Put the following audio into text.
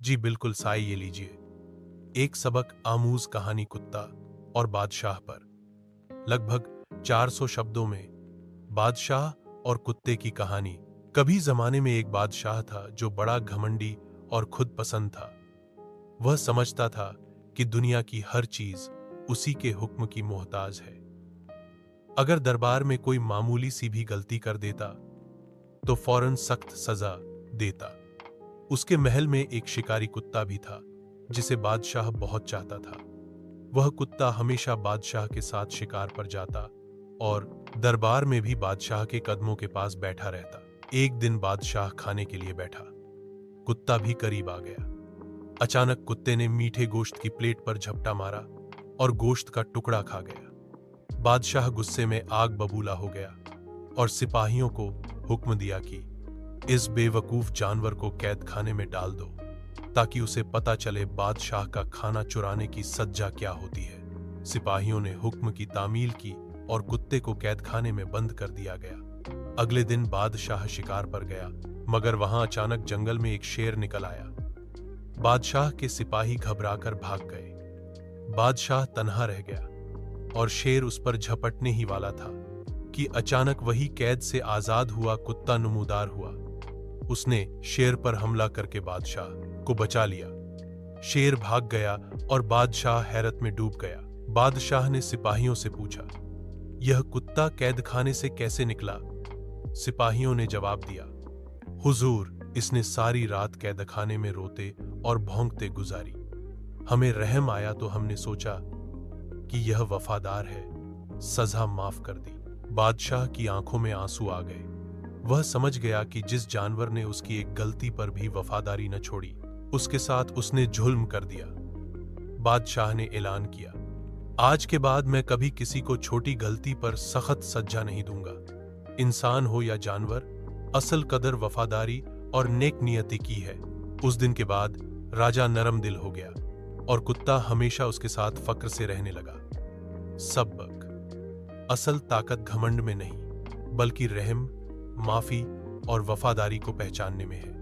जी बिल्कुल साई, ये लीजिए। एक सबक आमूज कहानी कुत्ता और बादशाह पर। लगभग 400 शब्दों में बादशाह और कुत्ते की कहानी। कभी जमाने में एक बादशाह था जो बड़ा घमंडी और खुद पसंद था। वह समझता था कि दुनिया की हर चीज उसी के हुक्म की मोहताज है। अगर दरबार में कोई मामूली सी भी गलती कर देता तो फौरन सख्त सजा देता। उसके महल में एक शिकारी कुत्ता भी था जिसे बादशाह बहुत चाहता था। वह कुत्ता हमेशा बादशाह के साथ शिकार पर जाता और दरबार में भी बादशाह के कदमों के पास बैठा रहता। एक दिन बादशाह खाने के लिए बैठा, कुत्ता भी करीब आ गया। अचानक कुत्ते ने मीठे गोश्त की प्लेट पर झपटा मारा और गोश्त का टुकड़ा खा गया। बादशाह गुस्से में आग बबूला हो गया और सिपाहियों को हुक्म दिया कि इस बेवकूफ जानवर को कैद खाने में डाल दो ताकि उसे पता चले बादशाह का खाना चुराने की सज्जा क्या होती है। सिपाहियों ने हुक्म की तामील की और कुत्ते को कैद खाने में बंद कर दिया गया। अगले दिन बादशाह शिकार पर गया, मगर वहां अचानक जंगल में एक शेर निकल आया। बादशाह के सिपाही घबराकर भाग गए। बादशाह तन्हा रह गया और शेर उस पर झपटने ही वाला था कि अचानक वही कैद से आजाद हुआ कुत्ता नमूदार हुआ। उसने शेर पर हमला करके बादशाह को बचा लिया। शेर भाग गया और बादशाह हैरत में डूब गया। बादशाह ने सिपाहियों से पूछा, यह कुत्ता कैद खाने से कैसे निकला? सिपाहियों ने जवाब दिया, हुजूर, इसने सारी रात कैद खाने में रोते और भौंकते गुजारी। हमें रहम आया तो हमने सोचा कि यह वफादार है, सजा माफ कर दी। बादशाह की आंखों में आंसू आ गए। वह समझ गया कि जिस जानवर ने उसकी एक गलती पर भी वफादारी न छोड़ी, उसके साथ उसने जुल्म कर दिया। बादशाह ने ऐलान किया, आज के बाद मैं कभी किसी को छोटी गलती पर सख्त सजा नहीं दूंगा। इंसान हो या जानवर, असल कदर वफादारी और नेक नियति की है। उस दिन के बाद राजा नरम दिल हो गया और कुत्ता हमेशा उसके साथ फक्र से रहने लगा। सबक: असल ताकत घमंड में नहीं, बल्कि रहम, माफी और वफादारी को पहचानने में है।